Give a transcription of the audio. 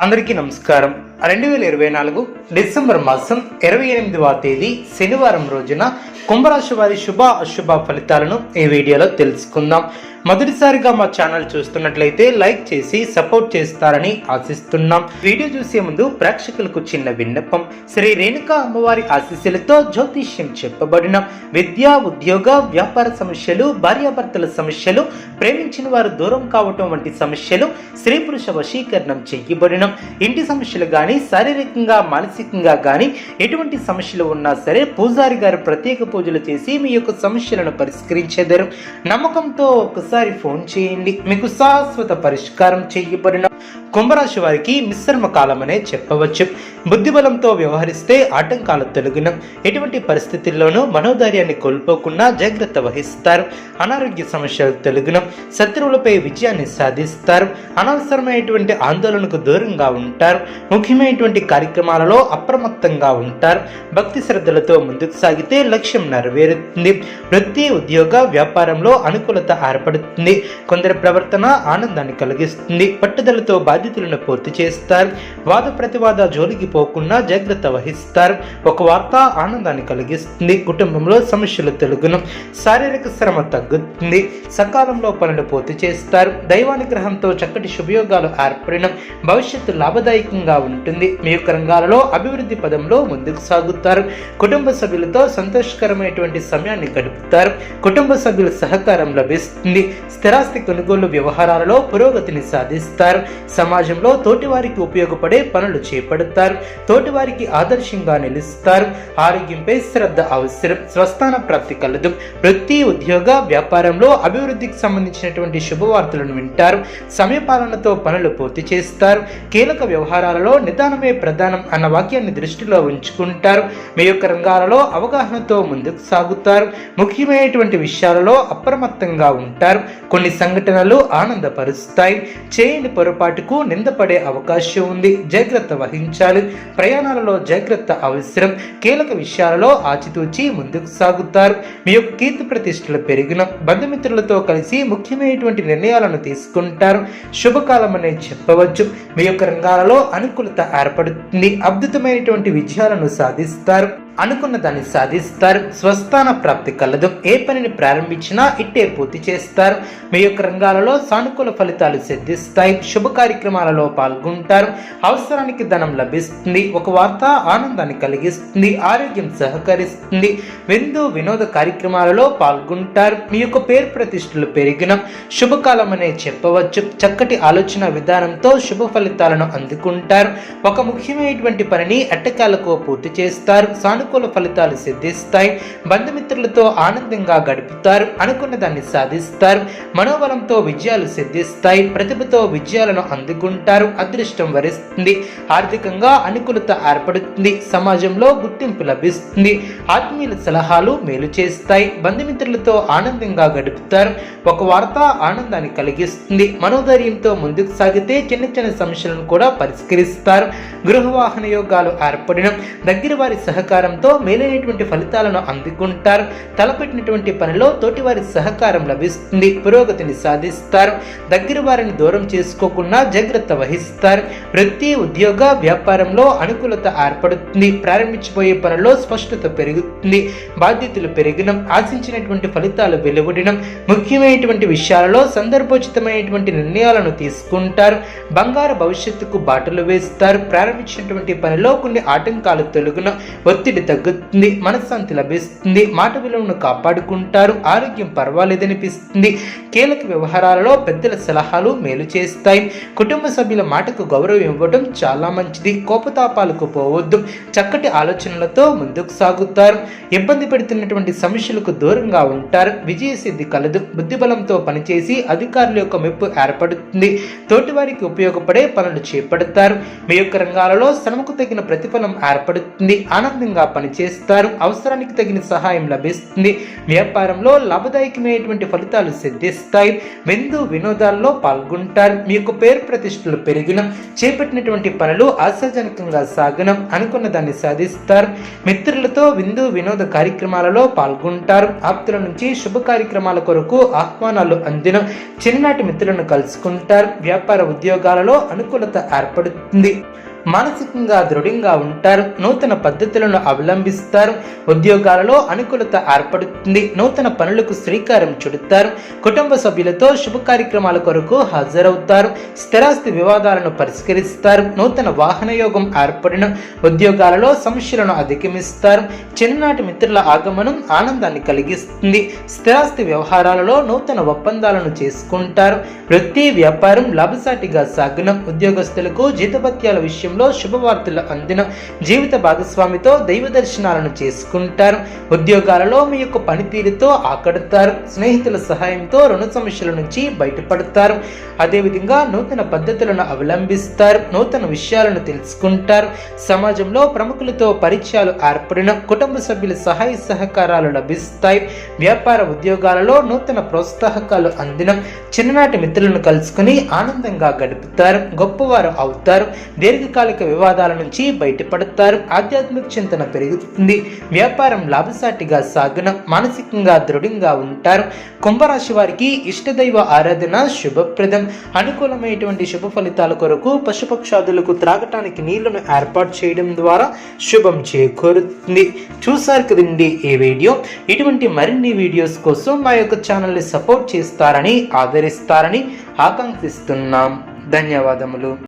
అందరికీ నమస్కారం. 2024 డిసెంబర్ మాసం 28వ తేదీ శనివారం రోజున కుంభరాశి వారి శుభ అశుభ ఫలితాలను ఈ వీడియోలో తెలుసుకుందాం. మొదటిసారిగా మా ఛానల్ చూస్తున్నట్లయితే లైక్ చేసి సపోర్ట్ చేస్తారని ఆశిస్తున్నాం. వీడియో చూసే ముందు ప్రేక్షకులకు చిన్న విన్నపం. శ్రీ రేణుకా అమ్మవారి ఆశీస్సులతో జ్యోతిష్యం చెప్పబడిన విద్య, ఉద్యోగ, వ్యాపార సమస్యలు, భార్యాభర్తల సమస్యలు, ప్రేమించిన వారు దూరం కావటం వంటి సమస్యలు, స్త్రీ పురుష వశీకరణం చేయబడిన ఇంటి సమస్యలు కానీ, శారీరకంగా మానసికంగా కానీ ఎటువంటి సమస్యలు ఉన్నా సరే పూజారి గారు ప్రత్యేక పూజలు చేసి మీ యొక్క సమస్యలను పరిష్కరించేదారు. నమ్మకంతో ఒకసారి ఫోన్ చేయండి, మీకు శాశ్వత పరిష్కారం చేయబడిన. కుంభరాశి వారికి మిశ్రమ కాలమనే చెప్పవచ్చు. బుద్ధిబలంతో వ్యవహరిస్తే ఆటంకాలు తొలగిన, ఎటువంటి పరిస్థితుల్లోనూ మనోధైర్యాన్ని కోల్పోకుండా జాగ్రత్త వహిస్తారు. అనారోగ్య సమస్యలు తొలగిన, శత్రువులపై విజయాన్ని సాధిస్తారు. అనవసరమైనటువంటి ఆందోళనకు దూరంగా ఉంటారు. ముఖ్యమైనటువంటి కార్యక్రమాలలో అప్రమత్తంగా ఉంటారు. భక్తి శ్రద్ధలతో ముందుకు సాగితే లక్ష్యం నెరవేరుతుంది. వృత్తి, ఉద్యోగ, వ్యాపారంలో అనుకూలత ఏర్పడుతుంది. కొందరి ప్రవర్తన ఆనందాన్ని కలిగిస్తుంది. పట్టుదలతో బాధ్యతలను పూర్తి చేస్తారు. వాద ప్రతివాద జోలికి పోకుండా జాగ్రత్త వహిస్తారు. ఒక వార్త ఆనందాన్ని కలిగిస్తుంది. కుటుంబంలో సమస్యలు తొలగును. శారీరక శ్రమ తగ్గుతుంది. సకాలంలో పనులు పూర్తి చేస్తారు. దైవానుగ్రహంతో చక్కటి శుభయోగాలు ఏర్పడిన భవిష్యత్తు లాభదాయకంగా ఉంటుంది. మీ యొక్క రంగాలలో అభివృద్ధి పదంలో ముందుకు సాగుతారు. కుటుంబ సభ్యులతో సంతోషకరమైనటువంటి సమయాన్ని గడుపుతారు. కుటుంబ సభ్యుల సహకారం లభిస్తుంది. స్థిరాస్తి కొనుగోలు వ్యవహారాలలో పురోగతిని సాధిస్తారు. సమాజంలో తోటివారికి ఉపయోగపడే పనులు చేపడతారు. తోటివారికి ఆదర్శంగా నిలుస్తారు. ఆరోగ్యంపై శ్రద్ధ అవసరం. స్వస్థాన ప్రాప్తి కలదు. వృత్తి, ఉద్యోగ, వ్యాపారంలో అభివృద్ధికి సంబంధించినటువంటి శుభవార్తలను వింటారు. సమయపాలనతో పనులు పూర్తి చేస్తారు. కీలక వ్యవహారాలలో నిదానమే ప్రధానం అన్న వాక్యాన్ని దృష్టిలో ఉంచుకుంటారు. మీ యొక్క రంగాలలో అవగాహనతో ముందుకు సాగుతారు. ముఖ్యమైనటువంటి విషయాలలో అప్రమత్తంగా ఉంటారు. కొన్ని సంఘటనలు ఆనందపరుస్తాయి. చేయని పొరపాటుకు నిందపడే అవకాశం ఉంది. జాగ్రత్త వహించాలి. ప్రయాణాలలో జాగ్రత్త అవసరం. కీలక విషయాలలో ఆచితూచి ముందుకు సాగుతారు. మీ యొక్క కీర్తి ప్రతిష్టలు పెరిగిన, బంధుమిత్రులతో కలిసి ముఖ్యమైనటువంటి నిర్ణయాలను తీసుకుంటారు. శుభకాలం అనే చెప్పవచ్చు. మీ యొక్క రంగాలలో అనుకూలత ఏర్పడుతుంది. అద్భుతమైనటువంటి విజయాలను సాధిస్తారు. అనుకున్న దాన్ని సాధిస్తారు. స్వస్థాన ప్రాప్తి కలదు. ఏ పనిని ప్రారంభించినా ఇట్టే పూర్తి చేస్తారు. మీ యొక్క రంగాలలో సానుకూల ఫలితాలు సిద్ధిస్తాయి. శుభ కార్యక్రమాలలో పాల్గొంటారు. అవసరానికి ధనం లభిస్తుంది. ఒక వార్త ఆనందాన్ని కలిగిస్తుంది. ఆరోగ్యం సహకరిస్తుంది. విందు వినోద కార్యక్రమాలలో పాల్గొంటారు. మీ యొక్క పేరు ప్రతిష్టలు పెరిగిన శుభకాలం అనే చెప్పవచ్చు. చక్కటి ఆలోచన విధానంతో శుభ ఫలితాలను అందుకుంటారు. ఒక ముఖ్యమైనటువంటి పనిని ఎట్టకాలకు పూర్తి చేస్తారు. అనుకూల ఫలితాలు సిద్ధిస్తాయి. బంధుమిత్రులతో ఆనందంగా గడుపుతారు. అనుకున్న దాన్ని సాధిస్తారు. మనోబలంతో విజయాలు సిద్ధిస్తాయి. ప్రతిభతో విజయాలను అందుకుంటారు. అదృష్టం వరిస్తుంది. ఆర్థికంగా అనుకూలత ఏర్పడుతుంది. సమాజంలో గుర్తింపు లభిస్తుంది. ఆత్మీయుల సలహాలు మేలు చేస్తాయి. బంధుమిత్రులతో ఆనందంగా గడుపుతారు. ఒక వార్త ఆనందాన్ని కలిగిస్తుంది. మనోధైర్యంతో ముందుకు సాగితే చిన్న చిన్న సమస్యలను కూడా పరిష్కరిస్తారు. గృహవాహన యోగాలు ఏర్పడిన దగ్గర వారి సహకారం మేలైనటువంటి ఫలితాలను అందుకుంటారు. తలపెట్టినటువంటి పనిలో తోటివారి సహకారం లభిస్తుంది. పురోగతిని సాధిస్తారు. దగ్గర వారిని దూరం చేసుకోకుండా జాగ్రత్త వహిస్తారు. వృత్తి, ఉద్యోగ, వ్యాపారంలో అనుకూలత ఏర్పడుతుంది. ప్రారంభించబోయే పనిలో స్పష్టత పెరుగుతుంది. బాధ్యతలు పెరిగిన, ఆశించినటువంటి ఫలితాలు వెలువడిన, ముఖ్యమైనటువంటి విషయాలలో సందర్భోచితమైనటువంటి నిర్ణయాలను తీసుకుంటారు. బంగారు భవిష్యత్తుకు బాటలు వేస్తారు. ప్రారంభించినటువంటి పనిలో కొన్ని ఆటంకాలు తొలగిన, ఒత్తిడి తగ్గుతుంది. మనశ్శాంతి లభిస్తుంది. మాట విలువను కాపాడుకుంటారు. ఆరోగ్యం పర్వాలేదనిపిస్తుంది. కీలక వ్యవహారాలలో పెద్దల సలహాలు మేలు చేస్తాయి. కుటుంబ సభ్యుల మాటకు గౌరవం ఇవ్వడం చాలా మంచిది. కోపతాపాలకు పోవద్దు. చక్కటి ఆలోచనలతో ముందుకు సాగుతారు. ఇబ్బంది పెడుతున్నటువంటి సమస్యలకు దూరంగా ఉంటారు. విజయసిద్ధి కలదు. బుద్ధిబలంతో పనిచేసి అధికారుల యొక్క మెప్పు ఏర్పడుతుంది. తోటివారికి ఉపయోగపడే పనులు చేపడతారు. మీ యొక్క రంగాలలో శ్రమకు తగిన ప్రతిఫలం ఏర్పడుతుంది. ఆనందంగా పనిచేస్తారు. అవసరానికి తగిన సహాయం లభిస్తుంది. వ్యాపారంలో లాభదాయకమైనటువంటి ఫలితాలు సిద్ధిస్తాయి. విందు వినోదాల్లో పాల్గొంటారు. మీకు పేరు ప్రతిష్టలు పెరిగిన చేపట్టినటువంటి పనులు ఆశాజనకంగా సాగన అనుకున్న దాన్ని సాధిస్తారు. మిత్రులతో విందు వినోద కార్యక్రమాలలో పాల్గొంటారు. ఆప్తుల నుంచి శుభ కార్యక్రమాల కొరకు ఆహ్వానాలు అందిన చిన్ననాటి మిత్రులను కలుసుకుంటారు. వ్యాపార ఉద్యోగాలలో అనుకూలత ఏర్పడుతుంది. మానసికంగా దృఢంగా ఉంటారు. నూతన పద్ధతులను అవలంబిస్తారు. ఉద్యోగాలలో అనుకూలత ఏర్పడుతుంది. నూతన పనులకు శ్రీకారం చుడతారు. కుటుంబ సభ్యులతో శుభ కార్యక్రమాల కొరకు హాజరవుతారు. స్థిరాస్తి వివాదాలను పరిష్కరిస్తారు. నూతన వాహన యోగం ఏర్పడిన ఉద్యోగాలలో సమస్యలను అధిగమిస్తారు. చిన్ననాటి మిత్రుల ఆగమనం ఆనందాన్ని కలిగిస్తుంది. స్థిరాస్తి వ్యవహారాలలో నూతన ఒప్పందాలను చేసుకుంటారు. వృత్తి వ్యాపారం లాభసాటిగా సాగున ఉద్యోగస్తులకు జీతభత్యాల విషయం శుభవార్తలు అందిన జీవిత భాగస్వామితో దైవ దర్శనాలను చేసుకుంటారు. ఉద్యోగాలలో మీ యొక్క పనితీరుతో ఆకడతారు. స్నేహితుల సహాయంతో రుణ సమస్యల నుంచి బయటపడతారు. అదేవిధంగా నూతన పద్ధతులను అవలంబిస్తారు. నూతన విషయాలను తెలుసుకుంటారు. సమాజంలో ప్రముఖులతో పరిచయాలు ఏర్పడిన కుటుంబ సభ్యుల సహాయ సహకారాలు లభిస్తాయి. వ్యాపార ఉద్యోగాలలో నూతన ప్రోత్సాహకాలు అందిన చిన్ననాటి మిత్రులను కలుసుకుని ఆనందంగా గడుపుతారు. గొప్పవారు అవుతారు. దీర్ఘకాలిక వివాదాల నుంచి బయటపడతారు. ఆధ్యాత్మిక చింతన పెరుగుతుంది. వ్యాపారం లాభసాటిగా సాగున మానసికంగా దృఢంగా ఉంటారు. కుంభరాశి వారికి ఇష్టదైవ ఆరాధన శుభప్రదం. అనుకూలమైనటువంటి శుభ ఫలితాల కొరకు పశుపక్షాదులకు త్రాగటానికి నీళ్లను ఏర్పాటు చేయడం ద్వారా శుభం చేకూరుతుంది. చూసారు కదండి ఈ వీడియో. ఇటువంటి మరిన్ని వీడియోస్ కోసం మా యొక్క ఛానల్ని సపోర్ట్ చేస్తారని ఆదరిస్తారని ఆకాంక్షిస్తున్నాం. ధన్యవాదములు.